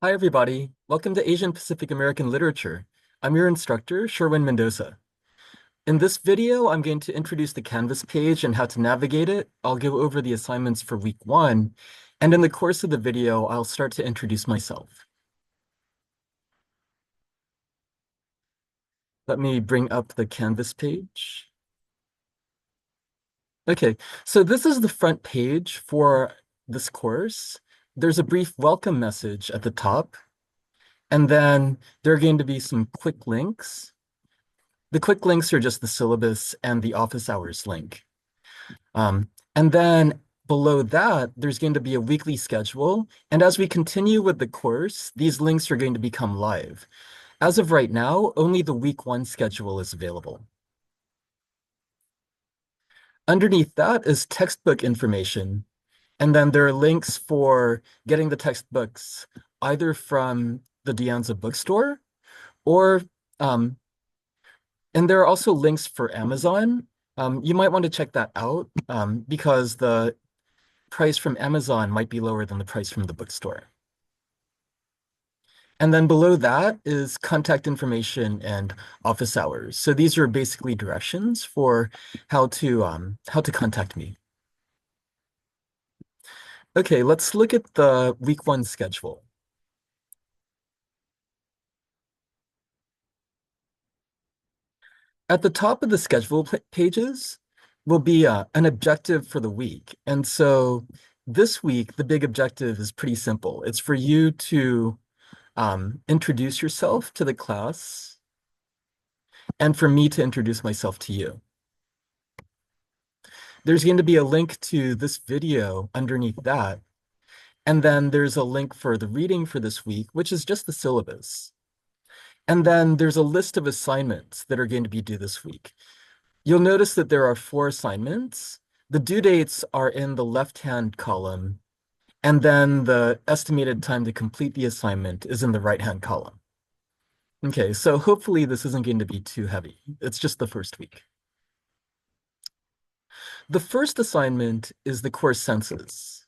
Hi, everybody. Welcome to Asian Pacific American Literature. I'm your instructor, Sherwin Mendoza. In this video, I'm going to introduce the Canvas page and how to navigate it. I'll go over the assignments for week 1, and in the course of the video, I'll start to introduce myself. Let me bring up the Canvas page. Okay, so this is the front page for this course. There's a brief welcome message at the top, and then there are going to be some quick links. The quick links are just the syllabus and the office hours link. And then below that, there's going to be a weekly schedule. And as we continue with the course, these links are going to become live. As of right now, only the week 1 schedule is available. Underneath that is textbook information. And then there are links for getting the textbooks either from the De Anza bookstore or and there are also links for Amazon. You might want to check that out because the price from Amazon might be lower than the price from the bookstore. And then below that is contact information and office hours. So these are basically directions for how to contact me. Okay, let's look at the week 1 schedule. At the top of the schedule pages will be an objective for the week. And so this week, the big objective is pretty simple. It's for you to introduce yourself to the class and for me to introduce myself to you. There's going to be a link to this video underneath that. And then there's a link for the reading for this week, which is just the syllabus. And then there's a list of assignments that are going to be due this week. You'll notice that there are 4 assignments. The due dates are in the left-hand column, and then the estimated time to complete the assignment is in the right-hand column. Okay, so hopefully this isn't going to be too heavy. It's just the first week. The first assignment is the course census.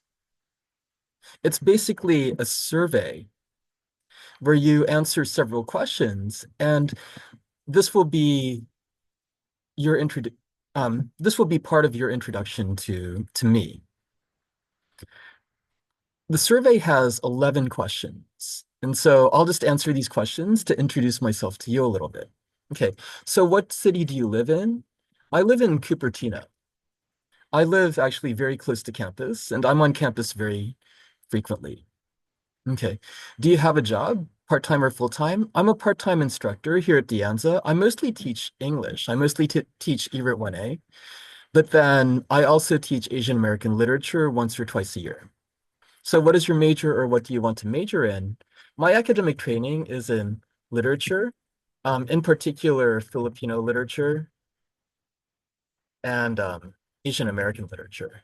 It's basically a survey where you answer several questions, and this will be this will be part of your introduction to me. The survey has 11 questions, and so I'll just answer these questions to introduce myself to you a little bit. Okay, so what city do you live in? I live in Cupertino. I live actually very close to campus, and I'm on campus very frequently. Okay. Do you have a job, part-time or full-time? I'm a part-time instructor here at De Anza. I mostly teach English. I mostly teach ELIT 1A, but then I also teach Asian American literature once or twice a year. So what is your major or what do you want to major in? My academic training is in literature, in particular Filipino literature and Asian American literature.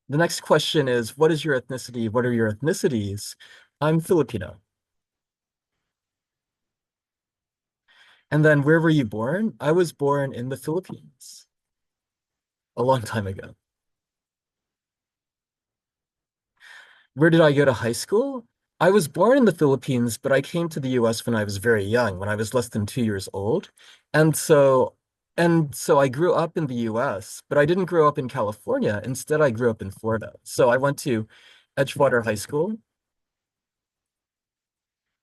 The next question is, what is your ethnicity? What are your ethnicities? I'm Filipino. And then where were you born? I was born in the Philippines a long time ago. Where did I go to high school? I was born in the Philippines, but I came to the US when I was very young, when I was less than 2 years old. And so I grew up in the US, but I didn't grow up in California. Instead, I grew up in Florida. So I went to Edgewater High School,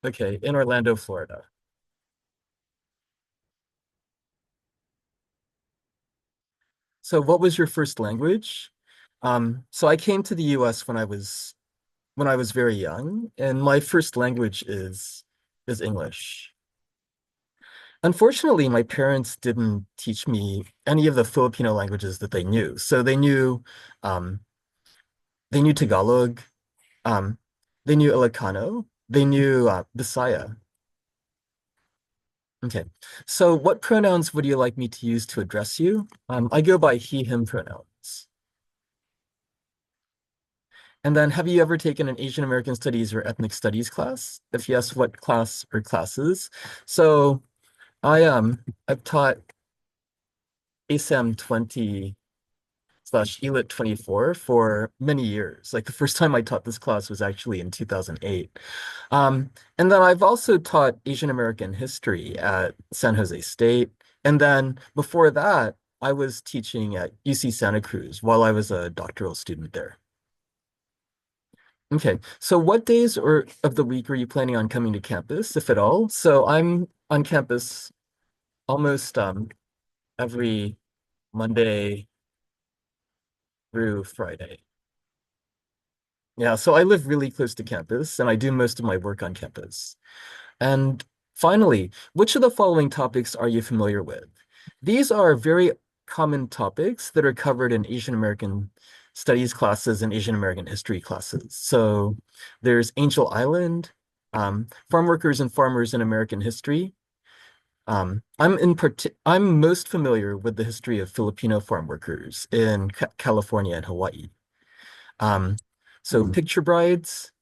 okay, in Orlando, Florida. So what was your first language? So I came to the US when I was very young, and my first language is English. Unfortunately, my parents didn't teach me any of the Filipino languages that they knew. So um, they knew Tagalog, um, they knew Ilocano, they knew Bisaya. Okay. So what pronouns would you like me to use to address you? I go by he, him pronouns. And then have you ever taken an Asian American Studies or Ethnic Studies class? If yes, what class or classes? So I've taught ASAM 20 slash ELIT 24 for many years. Like the first time I taught this class was actually in 2008. And then I've also taught Asian American history at San Jose State. And then before that, I was teaching at UC Santa Cruz while I was a doctoral student there. Okay, so what days or of the week are you planning on coming to campus, if at all? So I'm on campus almost every Monday through Friday. Yeah, so I live really close to campus and I do most of my work on campus. And finally, which of the following topics are you familiar with? These are very common topics that are covered in Asian American studies classes and Asian American history classes. So there's Angel Island, farm workers and farmers in American history. I'm most familiar with the history of Filipino farm workers in California and Hawaii. Um, so picture brides,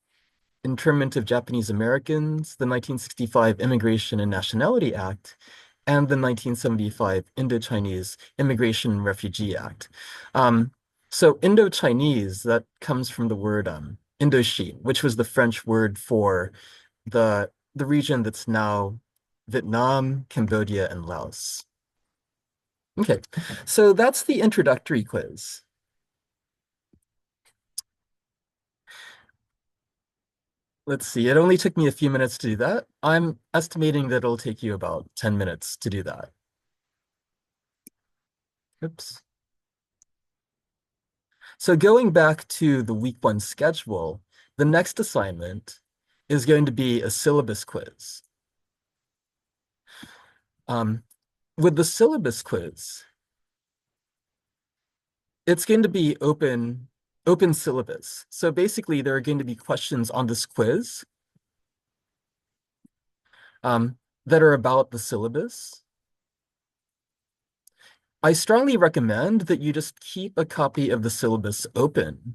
internment of Japanese Americans, the 1965 Immigration and Nationality Act, and the 1975 Indo-Chinese Immigration and Refugee Act. So Indo-Chinese, that comes from the word Indochine, which was the French word for the region that's now Vietnam, Cambodia, and Laos. Okay, so that's the introductory quiz. Let's see, it only took me a few minutes to do that. I'm estimating that it'll take you about 10 minutes to do that. Oops. So going back to the week one schedule, the next assignment is going to be a syllabus quiz. Um, with the syllabus quiz, it's going to be open syllabus. So basically, there are going to be questions on this quiz um, that are about the syllabus. I strongly recommend that you just keep a copy of the syllabus open.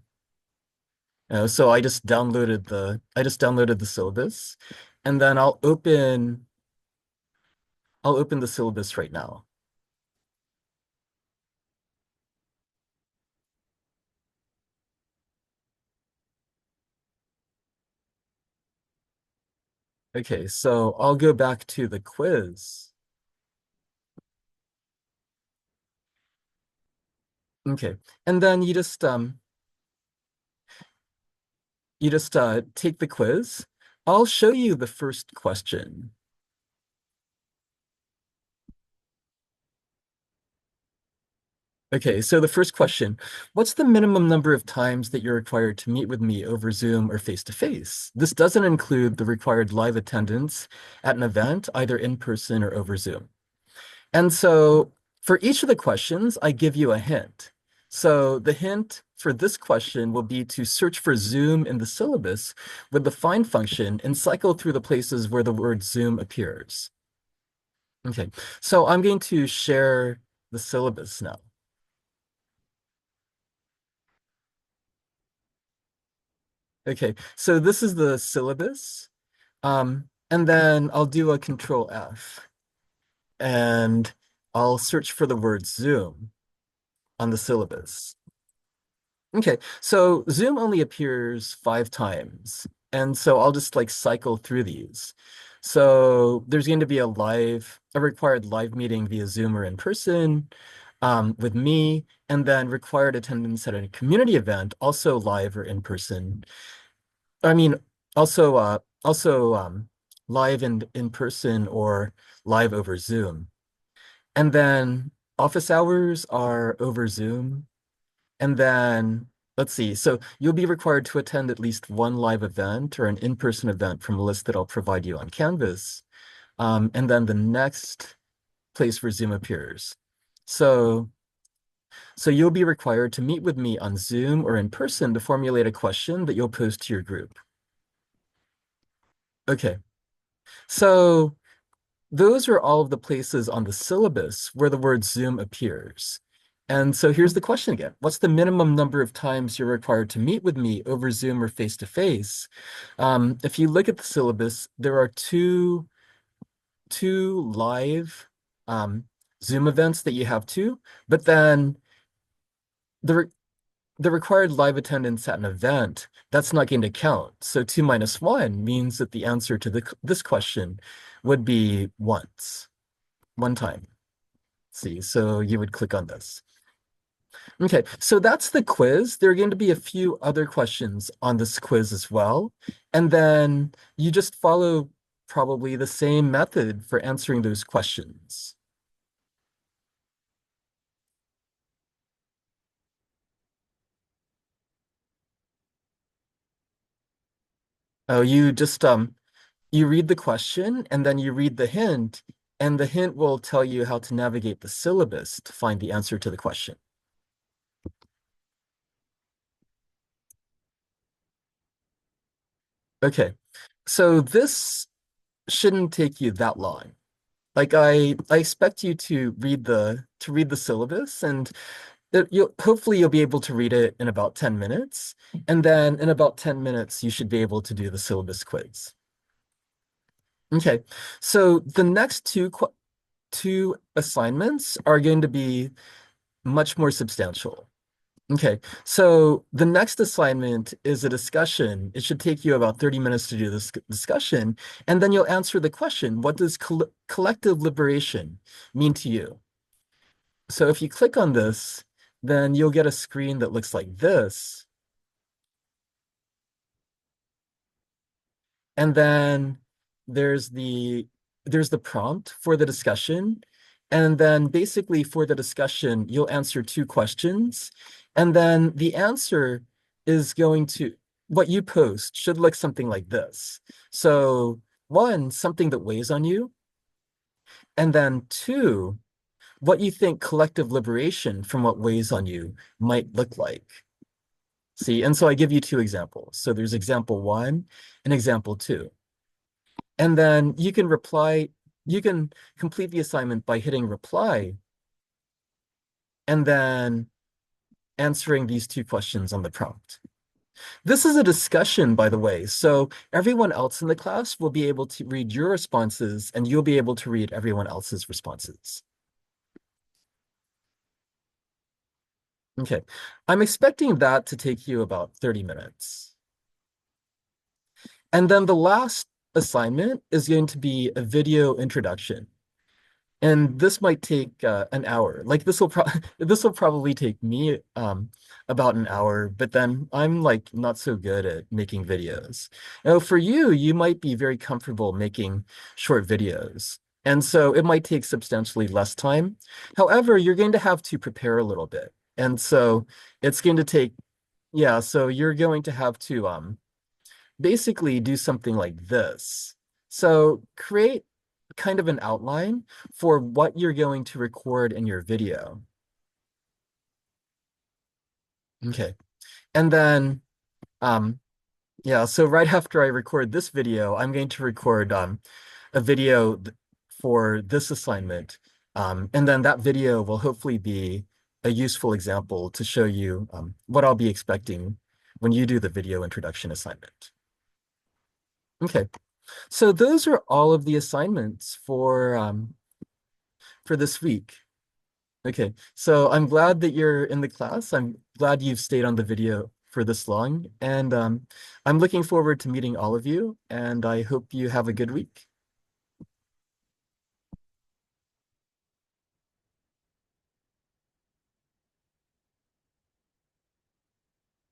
So I just downloaded the syllabus, and then I'll open the syllabus right now. Okay, so I'll go back to the quiz. Okay, and then you just take the quiz. I'll show you the first question. Okay, so the first question, what's the minimum number of times that you're required to meet with me over Zoom or face-to-face? This doesn't include the required live attendance at an event, either in person or over Zoom. And so for each of the questions, I give you a hint. So the hint for this question will be to search for Zoom in the syllabus with the find function and cycle through the places where the word Zoom appears. Okay, so I'm going to share the syllabus now. Okay, so this is the syllabus. And then I'll do a control F and I'll search for the word Zoom on the syllabus. Okay, so Zoom only appears 5 times. And so I'll just like cycle through these. So there's going to be a required live meeting via Zoom or in person with me, and then required attendance at a community event, also live or in person. I mean, also live and in person or live over Zoom. And then office hours are over Zoom. And then let's see. So you'll be required to attend at least one live event or an in-person event from a list that I'll provide you on Canvas. And then the next place where Zoom appears. So so you'll be required to meet with me on Zoom or in person to formulate a question that you'll post to your group. Okay. So those are all of the places on the syllabus where the word Zoom appears. And so here's the question again. What's the minimum number of times you're required to meet with me over Zoom or face-to-face? If you look at the syllabus, there are two live Zoom events that you have to, but then the re the required live attendance at an event, that's not going to count. So 2 minus 1 means that the answer to this question would be once, one time. See, so you would click on this. Okay, so that's the quiz. There are going to be a few other questions on this quiz as well. And then you just follow probably the same method for answering those questions. Oh, you read the question and then you read the hint, and the hint will tell you how to navigate the syllabus to find the answer to the question. Okay, so this shouldn't take you that long. Like I expect you to read the syllabus, and you'll hopefully you'll be able to read it in about 10 minutes. And then in about 10 minutes, you should be able to do the syllabus quiz. Okay, so the next two assignments are going to be much more substantial. Okay, so the next assignment is a discussion. It should take you about 30 minutes to do this discussion, and then you'll answer the question, what does collective liberation mean to you? So if you click on this, then you'll get a screen that looks like this. And then there's the prompt for the discussion. And then basically for the discussion, you'll answer two questions. And then the answer is going to, what you post should look something like this. So one, something that weighs on you. And then two, what you think collective liberation from what weighs on you might look like. See, and so I give you two examples. So there's example one and example two. And then you can complete the assignment by hitting reply and then answering these two questions on the prompt. This is a discussion, by the way, so everyone else in the class will be able to read your responses and you'll be able to read everyone else's responses. Okay, I'm expecting that to take you about 30 minutes. And then the last assignment is going to be a video introduction. And this might take an hour. Like this will probably take me about an hour, but then I'm like not so good at making videos. Now for you, you might be very comfortable making short videos. And so it might take substantially less time. However, you're going to have to prepare a little bit. And so it's going to take, yeah, so you're going to have to basically do something like this. So create kind of an outline for what you're going to record in your video. Okay. And then, yeah, so right after I record this video, I'm going to record a video for this assignment. And then that video will hopefully be a useful example to show you what I'll be expecting when you do the video introduction assignment. Okay. So those are all of the assignments for this week. Okay, so I'm glad that you're in the class. I'm glad you've stayed on the video for this long, and I'm looking forward to meeting all of you, and I hope you have a good week.